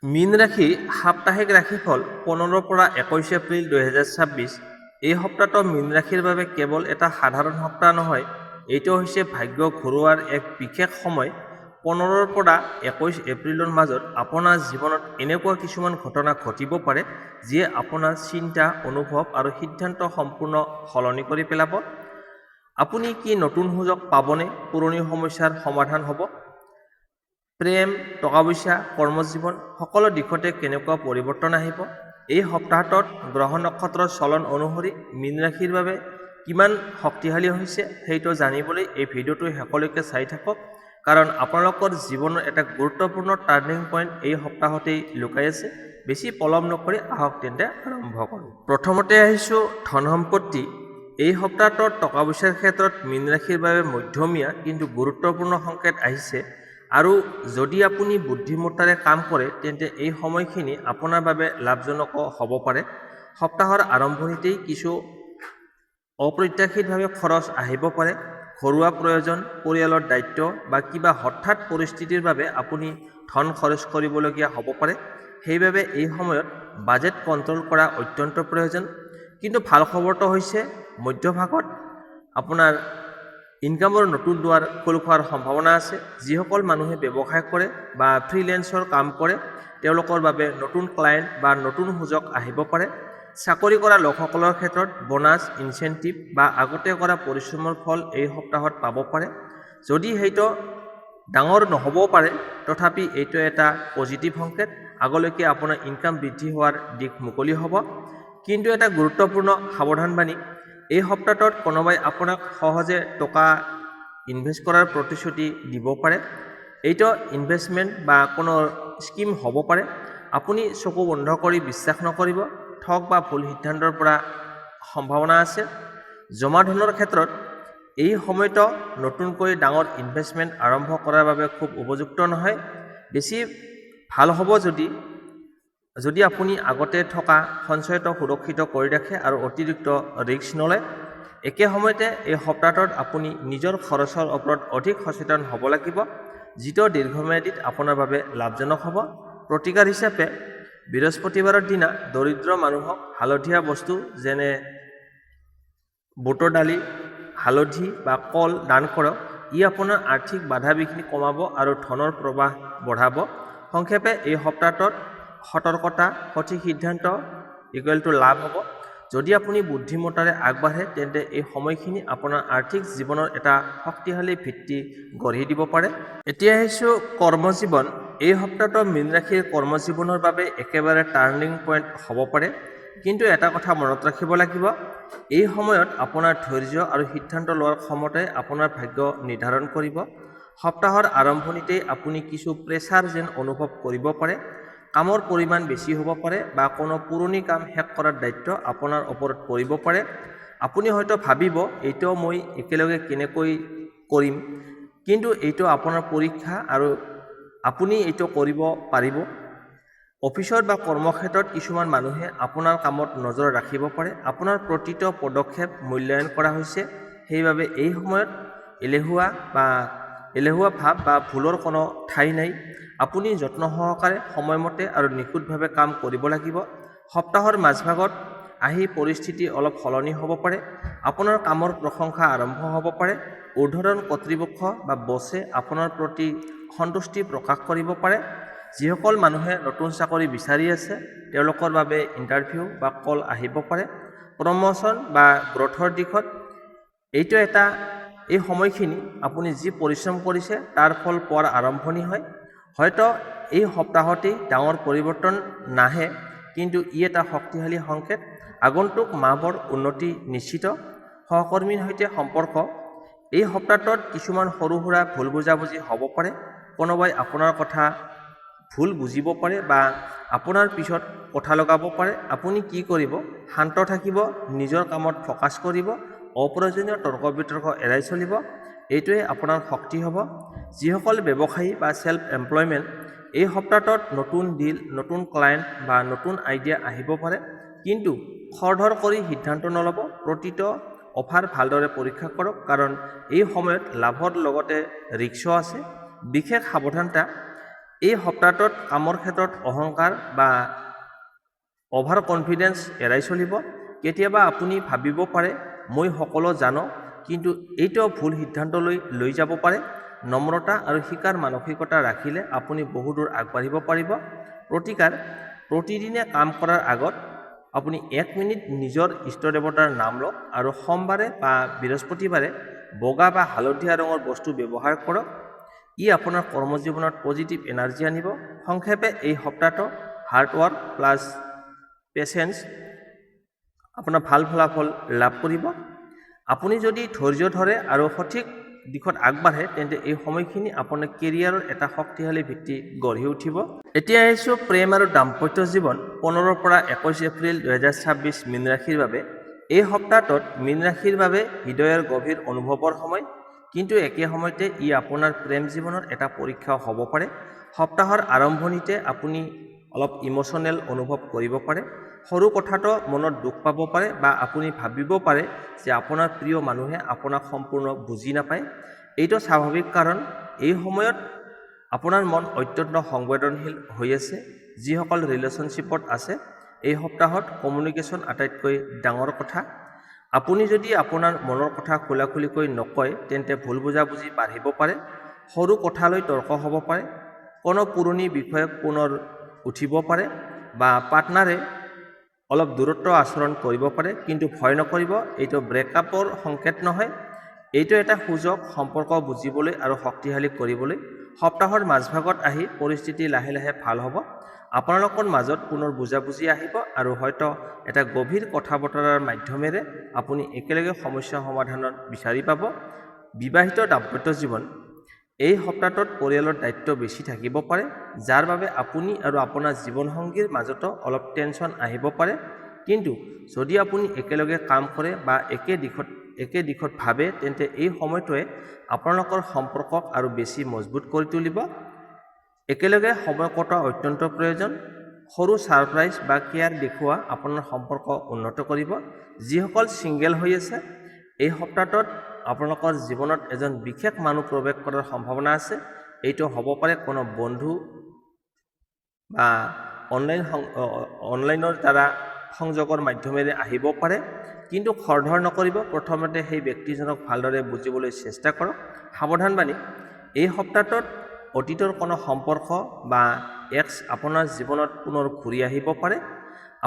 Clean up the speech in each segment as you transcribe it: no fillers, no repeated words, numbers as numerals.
মীন ৰাশি সাপ্তাহিক ৰাশিফল 15 পৰা 21 এপ্ৰিল 2026। এই সপ্তাহটো মীন ৰাশিৰ বাবে কেৱল এটা সাধাৰণ সপ্তাহ নহয়, এইটো হৈছে ভাগ্য ঘূৰোৱাৰ এক বিশেষ সময়। 15 পৰা 21 এপ্ৰিলৰ মাজত আপোনাৰ জীৱনত এনেকুৱা কিছুমান ঘটনা ঘটিব পাৰে যিয়ে আপোনাৰ চিন্তা, অনুভৱ আৰু সিদ্ধান্ত সম্পূৰ্ণ সলনি কৰি পেলাব। আপুনি কি নতুন সুযোগ পাবনে? পুৰণি সমস্যাৰ সমাধান হ'ব? প্ৰেম, টকা পইচা, কৰ্মজীৱন সকলো দিশতে কেনেকুৱা পৰিৱৰ্তন আহিব? এই সপ্তাহটোত গ্ৰহ নক্ষত্ৰৰ চলন অনুসৰি মীন ৰাশিৰ বাবে কিমান শক্তিশালী হৈছে সেইটো জানিবলৈ এই ভিডিঅ'টো শেষলৈকে চাই থাকক, কাৰণ আপোনালোকৰ জীৱনৰ এটা গুৰুত্বপূৰ্ণ টাৰ্ণিং পইণ্ট এই সপ্তাহতেই লুকাই আছে। বেছি পলম নকৰি আহক তেন্তে আৰম্ভ কৰোঁ। প্ৰথমতে আহিছোঁ ধন সম্পত্তি। এই সপ্তাহটোত টকা পইচাৰ ক্ষেত্ৰত মীন ৰাশিৰ বাবে মধ্যমীয়া কিন্তু গুৰুত্বপূৰ্ণ সংকেত আহিছে, আৰু যদি আপুনি বুদ্ধিমত্তাৰে কাম কৰে তেন্তে এই সময়খিনি আপোনাৰ বাবে লাভজনক হ'ব পাৰে। সপ্তাহৰ আৰম্ভণিতেই কিছু অপ্ৰত্যাশিতভাৱে খৰচ আহিব পাৰে। ঘৰুৱা প্ৰয়োজন, পৰিয়ালৰ দায়িত্ব বা কিবা হঠাৎ পৰিস্থিতিৰ বাবে আপুনি ধন খৰচ কৰিবলগীয়া হ'ব পাৰে। সেইবাবে এই সময়ত বাজেট কণ্ট্ৰল কৰা অত্যন্ত প্ৰয়োজন। কিন্তু ভাল খবৰটো হৈছে মধ্যভাগত আপোনাৰ ইনকামৰ নতুন দুৱাৰ খোল খোৱাৰ সম্ভাৱনা আছে। যিসকল মানুহে ব্যৱসায় কৰে বা ফ্ৰিলেন্সৰ কাম কৰে তেওঁলোকৰ বাবে নতুন ক্লায়েণ্ট বা নতুন সুযোগ আহিব পাৰে। চাকৰি কৰা লোকসকলৰ ক্ষেত্ৰত বোনাছ, ইনচেণ্টিভ বা আগতে কৰা পৰিশ্ৰমৰ ফল এই সপ্তাহত পাব পাৰে। যদি সেইটো ডাঙৰ নহ'বও পাৰে, তথাপি এইটো এটা পজিটিভ সংকেত। আগলৈকে আপোনাৰ ইনকাম বৃদ্ধি হোৱাৰ দিশ মুকলি হ'ব। কিন্তু এটা গুৰুত্বপূৰ্ণ সাৱধানবাণী, এই সপ্তাহটোত কোনোবাই আপোনাক সহজে টকা ইনভেষ্ট কৰাৰ প্ৰতিশ্ৰুতি দিব পাৰে। এইটো ইনভেষ্টমেণ্ট বা কোনো স্কিম হ'ব পাৰে। আপুনি চকু বন্ধ কৰি বিশ্বাস নকৰিব। ঠগ বা ভুল সিদ্ধান্তৰ পৰা সম্ভাৱনা আছে। জমা ধনৰ ক্ষেত্ৰত এই সময়টো নতুনকৈ ডাঙৰ ইনভেষ্টমেণ্ট আৰম্ভ কৰাৰ বাবে খুব উপযুক্ত নহয়। বেছি ভাল হ'ব যদি আপুনি আগতে থকা সঞ্চয়টো সুৰক্ষিত কৰি ৰাখে আৰু অতিৰিক্ত ৰিস্ক নলয়। একে সময়তে এই সপ্তাহটোত আপুনি নিজৰ খৰচৰ ওপৰত অধিক সচেতন হ'ব লাগিব, যিটো দীৰ্ঘম্যাদীত আপোনাৰ বাবে লাভজনক হ'ব। প্ৰতিকাৰ হিচাপে বৃহস্পতিবাৰৰ দিনা দৰিদ্ৰ মানুহক হালধীয়া বস্তু যেনে বুটৰ দালি, হালধি বা কল দান কৰক। ই আপোনাৰ আৰ্থিক বাধা বিঘিনি কমাব আৰু ধনৰ প্ৰৱাহ বঢ়াব। সংক্ষেপে এই সপ্তাহটোত সতৰ্কতা, সঠিক সিদ্ধান্ত লাভ হ'ব। যদি আপুনি বুদ্ধিমত্তাৰে আগবাঢ়ে তেন্তে এই সময়খিনি আপোনাৰ আৰ্থিক জীৱনৰ এটা শক্তিশালী ভিত্তি গঢ়ি দিব পাৰে। এতিয়া আহিছোঁ কৰ্মজীৱন। এই সপ্তাহটো মীন ৰাশিৰ কৰ্মজীৱনৰ বাবে একেবাৰে টাৰ্ণিং পইণ্ট হ'ব পাৰে। কিন্তু এটা কথা মনত ৰাখিব লাগিব, এই সময়ত আপোনাৰ ধৈৰ্য আৰু সিদ্ধান্ত লোৱাৰ ক্ষমতাই আপোনাৰ ভাগ্য নিৰ্ধাৰণ কৰিব। সপ্তাহৰ আৰম্ভণিতেই আপুনি কিছু প্ৰেছাৰ যেন অনুভৱ কৰিব পাৰে। কামৰ পৰিমাণ বেছি হ'ব পাৰে বা কোনো পুৰণি কাম শেষ কৰাৰ দায়িত্ব আপোনাৰ ওপৰত পৰিব পাৰে। আপুনি হয়তো ভাবিব, এইটো মই একেলগে কেনেকৈ কৰিম, কিন্তু এইটো আপোনাৰ পৰীক্ষা আৰু আপুনি এইটো কৰিব পাৰিব। অফিচত বা কৰ্মক্ষেত্ৰত কিছুমান মানুহে আপোনাৰ কামত নজৰ ৰাখিব পাৰে। আপোনাৰ প্ৰতিটো পদক্ষেপ মূল্যায়ন কৰা হৈছে। সেইবাবে এই সময়ত এলেহুৱা ভাৱ বা ভুলৰ কোনো ঠাই নাই। আপুনি যত্ন সহকাৰে, সময়মতে আৰু নিখুঁতভাৱে কাম কৰিব লাগিব। সপ্তাহৰ মাজভাগত আহি পৰিস্থিতি অলপ সলনি হ'ব পাৰে। আপোনাৰ কামৰ প্ৰশংসা আৰম্ভ হ'ব পাৰে। ঊৰ্ধ্বতন কৰ্তৃপক্ষ বা বছে আপোনাৰ প্ৰতি সন্তুষ্টি প্ৰকাশ কৰিব পাৰে। যিসকল মানুহে নতুন চাকৰি বিচাৰি আছে তেওঁলোকৰ বাবে ইণ্টাৰভিউ বা কল আহিব পাৰে। প্ৰমোশ্যন বা গ্ৰথৰ দিশত এই সময়খিনি আপুনি যি পৰিশ্ৰম কৰিছে তাৰ ফল পোৱাৰ আৰম্ভণি হয়। হয়তো এই সপ্তাহতেই ডাঙৰ পৰিৱৰ্তন নাহে, কিন্তু ই এটা শক্তিশালী সংকেত। আগন্তুক মাহবোৰ উন্নতি নিশ্চিত। সহকৰ্মীৰ সৈতে সম্পৰ্ক। এই সপ্তাহটোত কিছুমান সৰু সুৰা ভুল বুজাবুজি হ'ব পাৰে। কোনোবাই আপোনাৰ কথা ভুল বুজিব পাৰে বা আপোনাৰ পিছত কথা লগাব পাৰে। আপুনি কি কৰিব? শান্ত থাকিব, নিজৰ কামত ফ'কাছ কৰিব, অপ্ৰয়োজনীয় তৰ্ক বিতৰ্ক এৰাই চলিব। এইটোৱে আপোনাৰ শক্তি হ'ব। যিসকল ব্যৱসায়ী বা ছেল্ফ এমপ্লয়মেণ্ট, এই সপ্তাহটোত নতুন ডিল, নতুন ক্লায়েণ্ট বা নতুন আইডিয়া আহিব পাৰে। কিন্তু খৰধৰ কৰি সিদ্ধান্ত নল'ব। প্ৰতিটো অফাৰ ভালদৰে পৰীক্ষা কৰক, কাৰণ এই সময়ত লাভৰ লগতে ৰিস্কও আছে। বিশেষ সাৱধানতা, এই সপ্তাহটোত কামৰ ক্ষেত্ৰত অহংকাৰ বা অভাৰ কনফিডেন্স এৰাই চলিব। কেতিয়াবা আপুনি ভাবিব পাৰে মই সকলো জানো, কিন্তু এইটো ভুল সিদ্ধান্ত লৈ যাব পাৰে। নম্ৰতা আৰু শিকাৰ মানসিকতা ৰাখিলে আপুনি বহুদূৰ আগবাঢ়িব পাৰিব। প্ৰতিকাৰ: প্ৰতিদিনে কাম কৰাৰ আগত আপুনি 1 মিনিট নিজৰ ইষ্ট দেৱতাৰ নাম লওক আৰু সোমবাৰে বা বৃহস্পতিবাৰে বগা বা হালধীয়া ৰঙৰ বস্তু ব্যৱহাৰ কৰক। ই আপোনাৰ কৰ্মজীৱনত পজিটিভ এনাৰ্জি আনিব। সংক্ষেপে এই সপ্তাহটো হাৰ্ডৱৰ্ক প্লাছ পেচেঞ্চ আপোনাৰ ভাল ফলাফল লাভ কৰিব। আপুনি যদি ধৈৰ্য ধৰে আৰু সঠিক দিশত আগবাঢ়ে তেন্তে এই সময়খিনি আপোনাৰ কেৰিয়াৰৰ এটা শক্তিশালী ভিত্তি গঢ়ি উঠিব। এতিয়া আহিছোঁ প্ৰেম আৰু দাম্পত্য জীৱন 15 পৰা 21 এপ্ৰিল 2026 মীন ৰাশিৰ বাবে। এই সপ্তাহটোত মীন ৰাশিৰ বাবে হৃদয়ৰ গভীৰ অনুভৱৰ সময়, কিন্তু একে সময়তে ই আপোনাৰ প্ৰেম জীৱনৰ এটা পৰীক্ষাও হ'ব পাৰে। সপ্তাহৰ আৰম্ভণিতে আপুনি অলপ ইম'চনেল অনুভৱ কৰিব পাৰে। সৰু কথাটো মনত দুখ পাব পাৰে বা আপুনি ভাবিব পাৰে যে আপোনাৰ প্ৰিয় মানুহে আপোনাক সম্পূৰ্ণ বুজি নাপায়। এইটো স্বাভাৱিক, কাৰণ এই সময়ত আপোনাৰ মন অত্যন্ত সংবেদনশীল হৈ আছে। যিসকল ৰিলেশ্যনশ্বিপত আছে, এই সপ্তাহত কমিউনিকেশ্যন আটাইতকৈ ডাঙৰ কথা। আপুনি যদি আপোনাৰ মনৰ কথা খোলাখুলিকৈ নকয় তেন্তে ভুল বুজাবুজি বাঢ়িব পাৰে। সৰু কথালৈ তৰ্ক হ'ব পাৰে। কোনো পুৰণি বিষয়ক পুনৰ উঠিব পাৰে বা পাৰ্টনাৰে অলপ দূৰত্ব আচৰণ কৰিব পাৰে, কিন্তু ভয় নকৰিব, এইটো ব্ৰেকআপৰ সংকেত নহয়। এইটো এটা সুযোগ সম্পৰ্ক বুজিবলৈ আৰু শক্তিশালী কৰিবলৈ। সপ্তাহৰ মাজভাগত আহি পৰিস্থিতি লাহে লাহে ভাল হ'ব। আপোনালোকৰ মাজত পুনৰ বুজাবুজি আহিব আৰু হয়তো এটা গভীৰ কথা বতৰাৰ মাধ্যমেৰে আপুনি একেলগে সমস্যা সমাধানৰ বিচাৰি পাব। বিবাহিত দাম্পত্য জীৱন: এই সপ্তাহটোত পৰিয়ালৰ দায়িত্ব বেছি থাকিব পাৰে, যাৰ বাবে আপুনি আৰু আপোনাৰ জীৱনসংগীৰ মাজতো অলপ টেনচন আহিব পাৰে। কিন্তু যদি আপুনি একেলগে কাম কৰে বা একে দিশত ভাবে তেন্তে এই সময়টোৱে আপোনালোকৰ সম্পৰ্কক আৰু বেছি মজবুত কৰি তুলিব। একেলগে সময় কটোৱা অত্যন্ত প্ৰয়োজন। সৰু ছাৰপ্ৰাইজ বা কেয়াৰ দেখুওৱা আপোনাৰ সম্পৰ্ক উন্নত কৰিব। যিসকল ছিংগেল হৈ আছে, এই সপ্তাহটোত আপোনালোকৰ জীৱনত এজন বিশেষ মানুহ প্ৰৱেশ কৰাৰ সম্ভাৱনা আছে। এইটো হ'ব পাৰে কোনো বন্ধু বা অনলাইনৰ দ্বাৰা সংযোগৰ মাধ্যমেৰে আহিব পাৰে, কিন্তু খৰধৰ নকৰিব। প্ৰথমতে সেই ব্যক্তিজনক ভালদৰে বুজিবলৈ চেষ্টা কৰক। সাৱধানবাণী: এই সপ্তাহটোত অতীতৰ কোনো সম্পৰ্ক বা এক্স আপোনাৰ জীৱনত পুনৰ ঘূৰি আহিব পাৰে।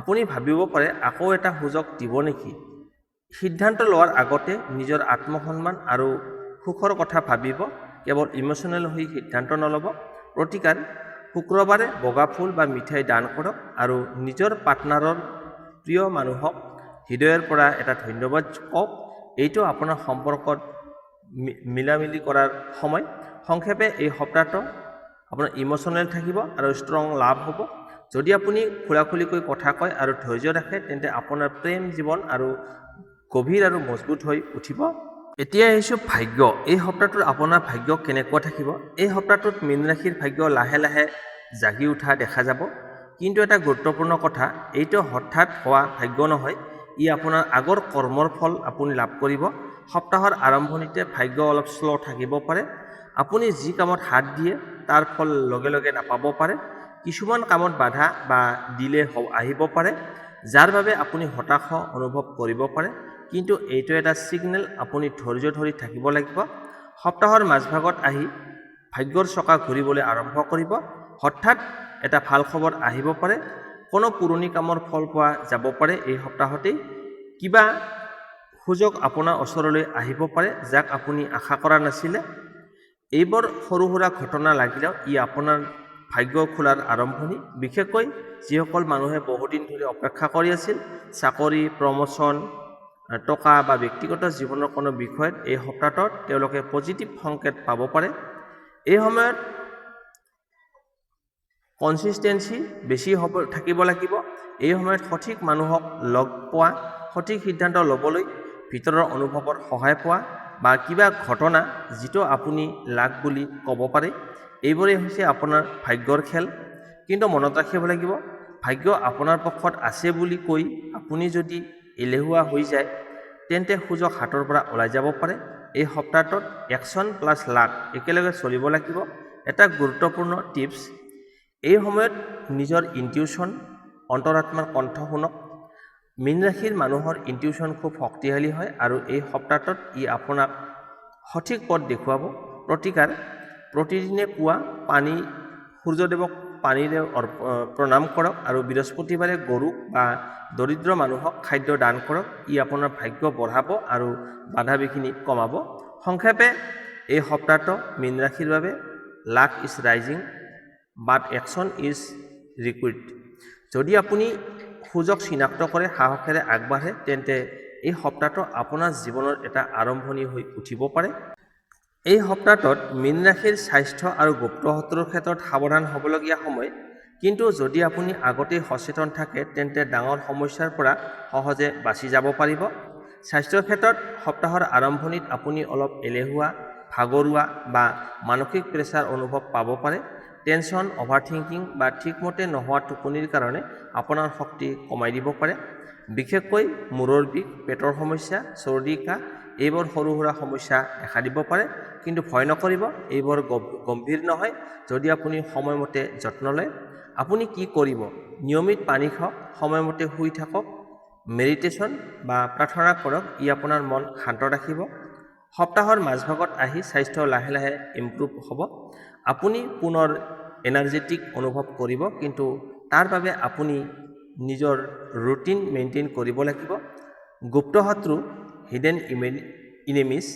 আপুনি ভাবিব পাৰে আকৌ এটা সুযোগ দিব নেকি। সিদ্ধান্ত লোৱাৰ আগতে নিজৰ আত্মসন্মান আৰু সুখৰ কথা ভাবিব। কেৱল ইম'চনেল হৈ সিদ্ধান্ত নল'ব। প্ৰতিকাৰ: শুক্ৰবাৰে বগা ফুল বা মিঠাই দান কৰক আৰু নিজৰ পাৰ্টনাৰৰ প্ৰিয় মানুহক হৃদয়ৰ পৰা এটা ধন্যবাদ কওক। এইটো আপোনাৰ সম্পৰ্কত মিলামিলি কৰাৰ সময়। সংক্ষেপে এই সপ্তাহটো আপোনাৰ ইম'চনেল থাকিব আৰু ষ্ট্ৰং লাভ হ'ব। যদি আপুনি খোলাখুলিকৈ কথা কয় আৰু ধৈৰ্য ৰাখে তেন্তে আপোনাৰ প্ৰেম জীৱন আৰু গভীৰ আৰু মজবুত হৈ উঠিব। এতিয়া আহিছোঁ ভাগ্য: এই সপ্তাহটোত আপোনাৰ ভাগ্য কেনেকুৱা থাকিব। এই সপ্তাহটোত মীন ৰাশিৰ ভাগ্য লাহে লাহে জাগি উঠা দেখা যাব। কিন্তু এটা গুৰুত্বপূৰ্ণ কথা, এইটো হঠাৎ হোৱা ভাগ্য নহয়, ই আপোনাৰ আগৰ কৰ্মৰ ফল আপুনি লাভ কৰিব। সপ্তাহৰ আৰম্ভণিতে ভাগ্য অলপ শ্ল' থাকিব পাৰে। আপুনি যি কামত হাত দিয়ে তাৰ ফল লগে লগে নাপাব পাৰে। কিছুমান কামত বাধা বা ডিলে আহিব পাৰে, যাৰ বাবে আপুনি হতাশ অনুভৱ কৰিব পাৰে, কিন্তু এইটো এটা ছিগনেল আপুনি ধৈৰ্য ধৰি থাকিব লাগিব। সপ্তাহৰ মাজভাগত আহি ভাগ্যৰ চকা ঘূৰিবলৈ আৰম্ভ কৰিব। হঠাৎ এটা ভাল খবৰ আহিব পাৰে। কোনো পুৰণি কামৰ ফল পোৱা যাব পাৰে। এই সপ্তাহতেই কিবা সুযোগ আপোনাৰ ওচৰলৈ আহিব পাৰে যাক আপুনি আশা কৰা নাছিলে। এইবোৰ সৰু সুৰা ঘটনা লাগিলেও ই আপোনাৰ ভাগ্য খোলাৰ আৰম্ভণি। বিশেষকৈ যিসকল মানুহে বহুদিন ধৰি অপেক্ষা কৰি আছিল, চাকৰি, প্ৰমোচন, টকা বা ব্যক্তিগত জীৱনৰ কোনো বিষয়ত এই সপ্তাহটোত তেওঁলোকে পজিটিভ সংকেত পাব পাৰে। এই সময়ত কনচিষ্টেঞ্চি বেছি থাকিব লাগিব। এই সময়ত সঠিক মানুহক লগ পোৱা, সঠিক সিদ্ধান্ত ল'বলৈ ভিতৰৰ অনুভৱৰ সহায় পোৱা বা কিবা ঘটনা যিটো আপুনি লাক বুলি ক'ব পাৰে, এইবোৰেই হৈছে আপোনাৰ ভাগ্যৰ খেল। কিন্তু মনত ৰাখিব লাগিব, ভাগ্য আপোনাৰ পক্ষত আছে বুলি কৈ আপুনি যদি এলেহুৱা হৈ যায় তেন্তে সুযোগ হাতৰ পৰা ওলাই যাব পাৰে। এই সপ্তাহটোত একশ্যন প্লাছ লাক একেলগে চলিব লাগিব। এটা গুৰুত্বপূৰ্ণ টিপছ: এই সময়ত নিজৰ ইনটিউশ্যন অন্তৰাত্মাৰ কণ্ঠ শুনক। মীন ৰাশিৰ মানুহৰ ইনটিউশ্যন খুব শক্তিশালী হয় আৰু এই সপ্তাহটোত ই আপোনাক সঠিক পথ দেখুৱাব। প্ৰতিকাৰ: প্ৰতিদিনে পুৱা সূৰ্যদেৱক পানীৰে প্ৰণাম কৰক আৰু বৃহস্পতিবাৰে গৰুক বা দৰিদ্ৰ মানুহক খাদ্য দান কৰক। ই আপোনাৰ ভাগ্য বঢ়াব আৰু বাধা বিঘিনি কমাব। সংক্ষেপে এই সপ্তাহটো মীন ৰাশিৰ বাবে luck is rising but action is required. যদি আপুনি সুযোগ চিনাক্ত কৰে, সাহসেৰে আগবাঢ়ে, তেন্তে এই সপ্তাহটো আপোনাৰ জীৱনৰ এটা আৰম্ভণি হৈ উঠিব পাৰে। এই সপ্তাহটোত মীন ৰাশিৰ স্বাস্থ্য আৰু গুপ্ত শত্ৰুৰ ক্ষেত্ৰত সাৱধান হ'বলগীয়া সময়। কিন্তু যদি আপুনি আগতেই সচেতন থাকে, তেন্তে ডাঙৰ সমস্যাৰ পৰা সহজে বাচি যাব পাৰিব। স্বাস্থ্যৰ ক্ষেত্ৰত সপ্তাহৰ আৰম্ভণিত আপুনি অলপ এলেহুৱা, ভাগৰুৱা বা মানসিক প্ৰেছাৰ অনুভৱ পাব পাৰে। টেনশ্যন, অভাৰথিংকিং বা ঠিকমতে নোহোৱা টোপনিৰ কাৰণে আপোনাৰ শক্তি কমাই দিব পাৰে। বিশেষকৈ মূৰৰ বিষ, পেটৰ সমস্যা, চৰ্দি, কাহ এইবোৰ সৰু সুৰা সমস্যা দেখা দিব পাৰে। কিন্তু ভয় নকৰিব, এইবোৰ গম্ভীৰ নহয় যদি আপুনি সময়মতে যত্ন লয়। আপুনি কি কৰিব? নিয়মিত পানী খাওক, সময়মতে শুই থাকক, মেডিটেশ্যন বা প্ৰাৰ্থনা কৰক। ই আপোনাৰ মন শান্ত ৰাখিব। সপ্তাহৰ মাজভাগত আহি স্বাস্থ্য লাহে লাহে ইম্প্ৰুভ হ'ব। আপুনি পুনৰ এনাৰ্জেটিক অনুভৱ কৰিব, কিন্তু তাৰ বাবে আপুনি নিজৰ ৰুটিন মেইনটেইন কৰিব লাগিব। গুপ্ত শত্ৰু, হিডেন ইনেমিজ।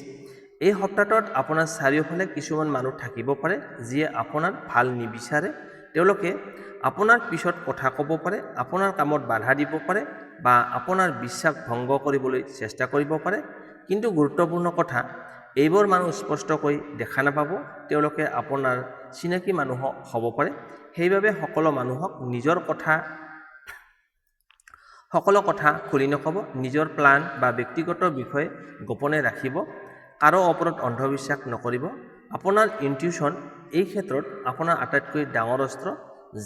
এই সপ্তাহটোত আপোনাৰ চাৰিওফালে কিছুমান মানুহ থাকিব পাৰে যিয়ে আপোনাৰ ভাল নিবিচাৰে। তেওঁলোকে আপোনাৰ পিছত কথা ক'ব পাৰে, আপোনাৰ কামত বাধা দিব পাৰে বা আপোনাৰ বিশ্বাস ভংগ কৰিবলৈ চেষ্টা কৰিব পাৰে। কিন্তু গুৰুত্বপূৰ্ণ কথা, এইবোৰ মানুহ স্পষ্টকৈ দেখা নাপাব। তেওঁলোকে আপোনাৰ চিনাকি মানুহ হ'ব পাৰে। সেইবাবে সকলো কথা খুলি নক'ব। নিজৰ প্লান বা ব্যক্তিগত বিষয় গোপনে ৰাখিব। কাৰো ওপৰত অন্ধবিশ্বাস নকৰিব। আপোনাৰ ইনটিউশ্যন এই ক্ষেত্ৰত আপোনাৰ আটাইতকৈ ডাঙৰ অস্ত্ৰ।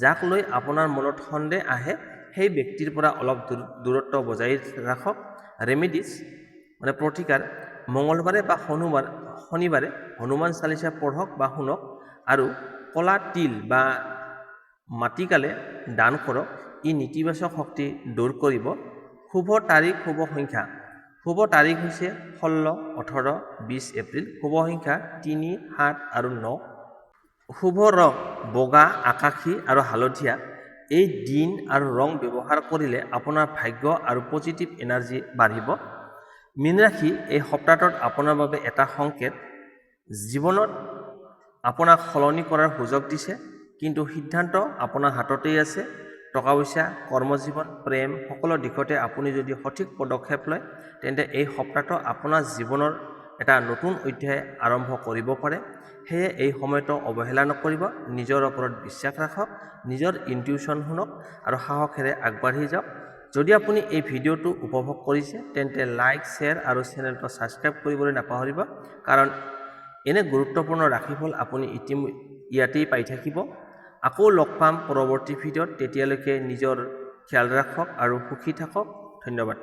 যাক লৈ আপোনাৰ মনত সন্দেহ আহে, সেই ব্যক্তিৰ পৰা অলপ দূৰত্ব বজাই ৰাখক। ৰেমেডিজ প্ৰতিকাৰ: মঙলবাৰে বা শনিবাৰে হনুমান চালিচা পঢ়ক বা শুনক আৰু ক'লা তিল বা মাটিকালে দান কৰক। ই নেতিবাচক শক্তি দূৰ কৰিব। শুভ তাৰিখ, শুভ সংখ্যা: শুভ তাৰিখ হৈছে 16, 18, 20 এপ্ৰিল। শুভ সংখ্যা 3, 7 আৰু 9। শুভ ৰং বগা, আকাশী আৰু হালধীয়া। এই দিন আৰু ৰং ব্যৱহাৰ কৰিলে আপোনাৰ ভাগ্য আৰু পজিটিভ এনাৰ্জি বাঢ়িব। মীন ৰাশি, এই সপ্তাহটোত আপোনাৰ বাবে এটা সংকেত। জীৱনত আপোনাক সলনি কৰাৰ সুযোগ দিছে, কিন্তু সিদ্ধান্ত আপোনাৰ হাততেই আছে। টকা পইচা, কৰ্মজীৱন, প্ৰেম সকলো দিশতে আপুনি যদি সঠিক পদক্ষেপ লয়, তেন্তে এই সপ্তাহটো আপোনাৰ জীৱনৰ এটা নতুন অধ্যায় আৰম্ভ কৰিব পাৰে। সেয়ে এই সময়টো অৱহেলা নকৰিব। নিজৰ ওপৰত বিশ্বাস ৰাখক, নিজৰ ইনটিউশ্যন শুনক আৰু সাহসেৰে আগবাঢ়ি যাওক। যদি আপুনি এই ভিডিঅ'টো উপভোগ কৰিছে, তেন্তে লাইক, শ্বেয়াৰ আৰু চেনেলটো ছাবস্ক্ৰাইব কৰিবলৈ নাপাহৰিব, কাৰণ এনে গুৰুত্বপূৰ্ণ ৰাশিফল আপুনি ইয়াতেই পাই থাকিব। আকৌ লগ পাম পৰৱৰ্তী ভিডিঅ'ত। তেতিয়ালৈকে নিজৰ খেয়াল ৰাখক আৰু সুখী থাকক। ধন্যবাদ।